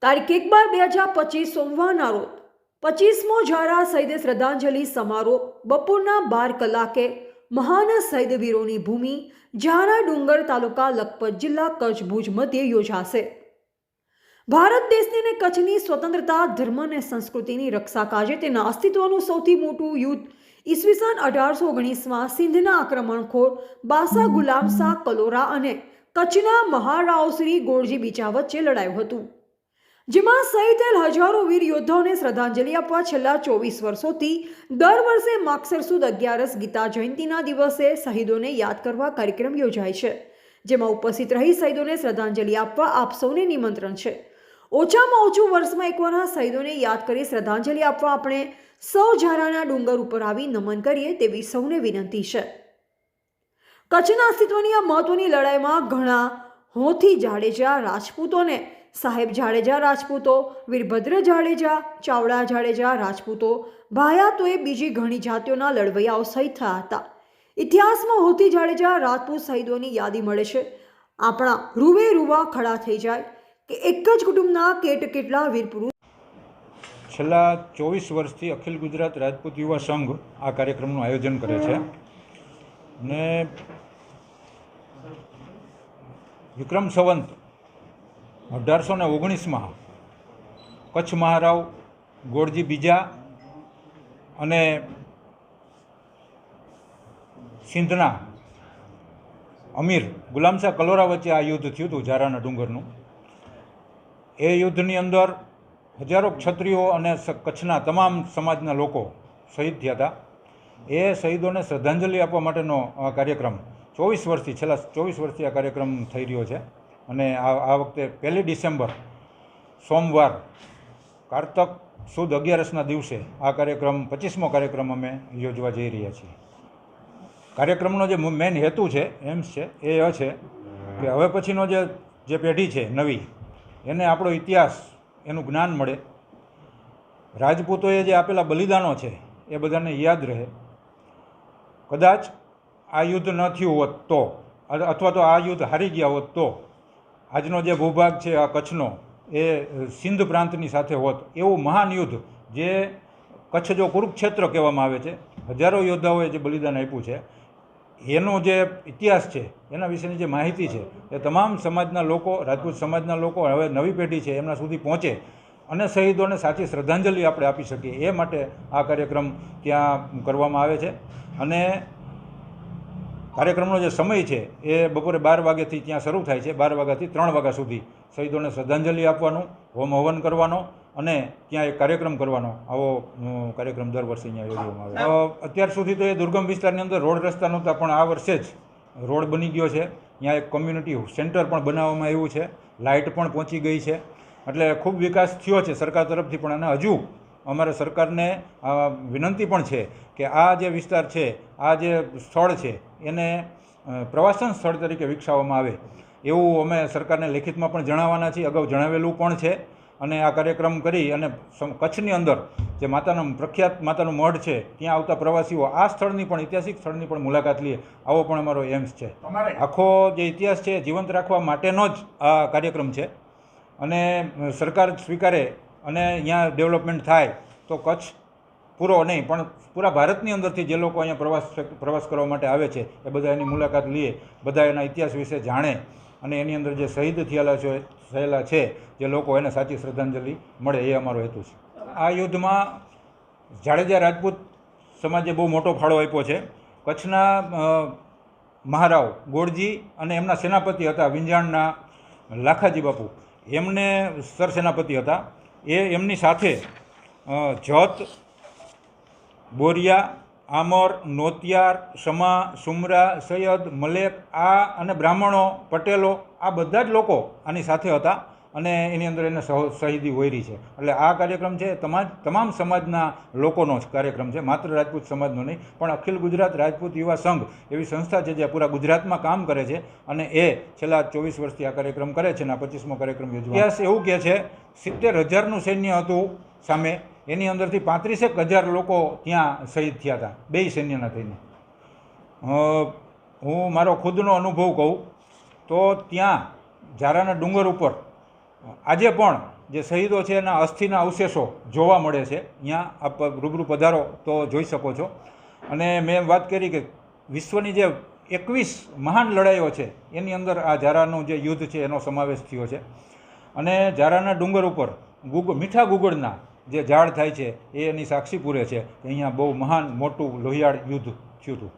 તારીખ 1/12/2025 સોમવારના રોજ 25મો ઝારા શહીદ શ્રદ્ધાંજલિ સમારોહ બપોરના 12 કલાકે મહાન શહીદ વીરોની ભૂમિ ઝારા ડુંગર તાલુકા લખપત જિલ્લા કચ્છ ભુજ મધ્યે યોજાશે। ભારત દેશની અને કચ્છની સ્વતંત્રતા ધર્મ અને સંસ્કૃતિની રક્ષા કાજે તેના અસ્તિત્વનું સૌથી મોટું યુદ્ધ ઈસવીસન 1819માં સિંધના આક્રમણખોર બાસા ગુલામ શાહ કલોરા અને કચ્છના મહારાવ શ્રી ગોરજી બીજા વચ્ચે લડાયું હતું, જેમાં શહીદ થયેલ હજારો વીર યોદ્ધાઓને શ્રદ્ધાંજલિ આપવા છેલ્લા 24 વર્ષોથી દર વર્ષે માગસર સુદ 11 ગીતા જયંતિના દિવસે શહીદોને યાદ કરવા કાર્યક્રમ યોજાય છે, જેમાં ઉપસ્થિત રહી શહીદોને શ્રદ્ધાંજલિ આપવા આપ સૌને નિમંત્રણ છે। ઓછામાં ઓછું વર્ષમાં એકવાર આ શહીદોને યાદ કરી શ્રદ્ધાંજલિ આપવા આપણે સૌ ઝારાના ડુંગર ઉપર આવી નમન કરીએ તેવી સૌને વિનંતી છે। કચ્છના અસ્તિત્વની આ મહત્વની લડાઈમાં ઘણા હોથી જાડેજા રાજપૂતોને સાહેબ જાડેજા રાજપૂતો, વીરભદ્ર જાડેજા, ચાવડા જાડેજા રાજપૂતો, ભાયાતોએ બીજી ઘણી જાતિઓના લડવૈયાઓ શહીદ થયા હતા। ઇતિહાસમાં હોથી જાડેજા રાજપૂત શહીદોની યાદી મળે છે। આપણા રૂવે રૂવા ખડા થઈ જાય કે એક જ કુટુંબના કેટલા વીર પુરુષ। છેલ્લા 24 વર્ષથી અખિલ ગુજરાત રાજપૂત યુવા સંઘ આ કાર્યક્રમનું આયોજન કરે છે ને વિક્રમ સંવંત 1819માં કચ્છ મહારાવ ગોરજી બીજા અને સિંધના અમીર ગુલામ શાહ કલોરા વચ્ચે આ યુદ્ધ થયું હતું ઝારાના ડુંગરનું। એ યુદ્ધની અંદર હજારો ક્ષત્રિયો અને કચ્છના તમામ સમાજના લોકો શહીદ થયા હતા। એ શહીદોને શ્રદ્ધાંજલિ આપવા માટેનો આ કાર્યક્રમ 24 વર્ષથી છેલ્લા 24 વર્ષથી આ કાર્યક્રમ થઈ રહ્યો છે અને આ વખતે 1 ડિસેમ્બર સોમવાર કારતક સુદ 11ના દિવસે આ કાર્યક્રમ 25મો કાર્યક્રમ અમે યોજવા જઈ રહ્યા છીએ। કાર્યક્રમનો જે મેઇન હેતુ છે એમ્સ છે એ છે કે હવે પછીનો જે પેઢી છે નવી એને આપણો ઇતિહાસ એનું જ્ઞાન મળે, રાજપૂતોએ જે આપેલા બલિદાનો છે એ બધાને યાદ રહે। કદાચ આ યુદ્ધ ન થયું હોત તો અથવા તો આ યુદ્ધ હારી ગયા હોત તો આજનો જે ભૂભાગ છે આ કચ્છનો એ સિંધ પ્રાંતની સાથે હોત। એવું મહાન યુદ્ધ જે કચ્છ જો કુરુક્ષેત્ર કહેવામાં આવે છે, હજારો યોદ્ધાઓએ જે બલિદાન આપ્યું છે એનો જે ઇતિહાસ છે એના વિશેની જે માહિતી છે એ તમામ સમાજના લોકો, રાજપૂત સમાજના લોકો હવે નવી પેઢી છે એમના સુધી પહોંચે અને શહીદોને સાચી શ્રદ્ધાંજલિ આપણે આપી શકીએ એ માટે આ કાર્યક્રમ ત્યાં કરવામાં આવે છે। અને કાર્યક્રમનો જે સમય છે એ બપોરે 12 વાગ્યાથી ત્યાં શરૂ થાય છે, 12 વાગ્યાથી 3 વાગ્યા સુધી શહીદોને શ્રદ્ધાંજલિ આપવાનું, હોમ હવન કરવાનો અને ત્યાં એક કાર્યક્રમ કરવાનો, આવો કાર્યક્રમ દર વર્ષે અહીંયા યોજવામાં આવે। અત્યાર સુધી તો એ દુર્ગમ વિસ્તારની અંદર રોડ રસ્તા નહોતા, પણ આ વર્ષે જ રોડ બની ગયો છે। ત્યાં એક કોમ્યુનિટી સેન્ટર પણ બનાવવામાં આવ્યું છે, લાઇટ પણ પહોંચી ગઈ છે, એટલે ખૂબ વિકાસ થયો છે સરકાર તરફથી પણ। અને હજુ અમારે સરકારને વિનંતી પણ છે કે આ જે વિસ્તાર છે, આ જે સ્થળ છે એને પ્રવાસન સ્થળ તરીકે વિકસાવવામાં આવે એવું અમે સરકારને લેખિતમાં પણ જણાવવાના છીએ, અગાઉ જણાવેલું પણ છે। અને આ કાર્યક્રમ કરી અને કચ્છની અંદર જે માતાનું પ્રખ્યાત માતાનું મઢ છે ત્યાં આવતા પ્રવાસીઓ આ સ્થળની પણ ઐતિહાસિક સ્થળની પણ મુલાકાત લે, આવો પણ અમારો એમ્સ છે। આખો જે ઇતિહાસ છે જીવંત રાખવા માટેનો જ આ કાર્યક્રમ છે અને સરકાર સ્વીકારે અને અહીંયા ડેવલપમેન્ટ થાય તો કચ્છ પૂરો નહીં પણ પૂરા ભારતની અંદરથી જે લોકો અહીંયા પ્રવાસ કરવા માટે આવે છે એ બધા એની મુલાકાત લે, બધા એના ઇતિહાસ વિશે જાણે અને એની અંદર જે શહીદ થયેલા છે જે લોકો એને સાચી શ્રદ્ધાંજલિ મળે એ અમારો હેતુ છે। આ યુદ્ધમાં જાડેજા રાજપૂત સમાજે બહુ મોટો ફાળો આપ્યો છે। કચ્છના મહારાવ ગોરજી અને એમના સેનાપતિ હતા વિંજાણના લાખાજી બાપુ, એમને સરસેનાપતિ હતા। એમની સાથે જત, બોરિયા, આમર, નોતિયાર, સમા, સુમરા, સૈયદ, મલેક આ અને બ્રાહ્મણો, પટેલો આ બધા જ લોકો આની સાથે હતા અને એની અંદર એને શહીદી વહોરી છે। એટલે આ કાર્યક્રમ છે તમામ સમાજના લોકોનો જ કાર્યક્રમ છે, માત્ર રાજપૂત સમાજનો નહીં। પણ અખિલ ગુજરાત રાજપૂત યુવા સંઘ એવી સંસ્થા છે જે પૂરા ગુજરાતમાં કામ કરે છે અને એ છેલ્લા 24 વર્ષથી આ કાર્યક્રમ કરે છે અને આ 25મો કાર્યક્રમ યોજવા। ઇતિહાસ એવું કહે છે 70,000નું સૈન્ય હતું સામે, એની અંદરથી 35,000 લોકો ત્યાં શહીદ થયા હતા બે સૈન્યના થઈને। હું મારો ખુદનો અનુભવ કહું તો ત્યાં ઝારાના ડુંગર ઉપર આજે પણ જે શહીદો છે એના અસ્થિના અવશેષો જોવા મળે છે. અહીંયા આપ રૂબરૂ પધારો તો જોઈ શકો છો. અને મેં વાત કરી કે વિશ્વની જે 21 મહાન લડાઈઓ છે એની અંદર આ ઝારાનું જે યુદ્ધ છે એનો સમાવેશ થયો છે. અને ઝારાના ડુંગર ઉપર મીઠા ગુગળના જે ઝાડ થાય છે એ એની સાક્ષી પૂરે છે કે અહીંયા બહુ મહાન મોટું લોહિયાળ યુદ્ધ થયું હતું.